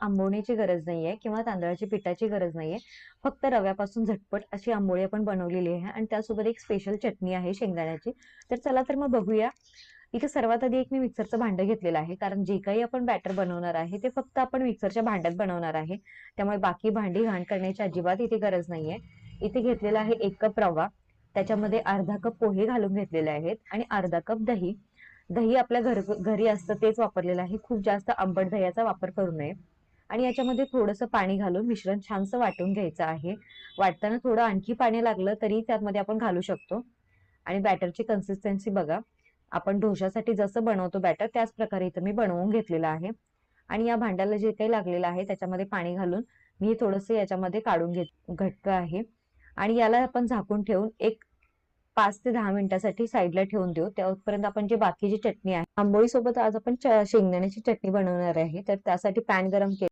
आंबवण्याची गरज नाहीये किंवा तांदळाची पिठाची गरज नाहीये. फक्त रव्यापासून झटपट अशी आंबोळी आपण बनवलेली आहे आणि त्यासोबत एक स्पेशल चटणी आहे शेंगदाण्याची. तर चला तर मग बघूया. इथे सर्वात आधी एक मी मिक्सरचं भांडं घेतलेलं आहे, कारण जे काही आपण बॅटर बनवणार आहे ते फक्त आपण मिक्सरच्या भांड्यात बनवणार आहे. त्यामुळे बाकी भांडी घाण करण्याची अजिबात इथे गरज नाहीये. इथे घेतलेला आहे 1 कप रवा, त्याच्यामध्ये अर्धा कप पोहे घालून घेतलेले आहेत आणि अर्धा कप दही. दही आपल्या घरी असतं तेच वापरलेलं आहे. खूप जास्त आंबट दह्याचा वापर करू नये. आणि याच्यामध्ये थोडंसं पाणी घालून मिश्रण छानसं वाटून घ्यायचं आहे. वाटताना थोडं आणखी पाणी लागलं तरी त्यामध्ये आपण घालू शकतो. आणि बॅटरची कन्सिस्टन्सी बघा. आपण डोश्यासाठी जसं बनवतो बॅटर त्याच प्रकारे इथं मी बनवून घेतलेलं आहे. आणि या भांड्याला जे काही लागलेलं आहे त्याच्यामध्ये पाणी घालून मी थोडंसं याच्यामध्ये काढून घट्ट आहे. आणि याला आपण झाकून ठेवून एक 5 ते 10 मिनिटासाठी साईडला ठेवून देऊ. त्यापर्यंत आपण जी बाकीची चटणी आहे, आंबोळी सोबत आज आपण शेंगदाण्याची चटणी बनवणार आहे. तर त्यासाठी पॅन गरम केला.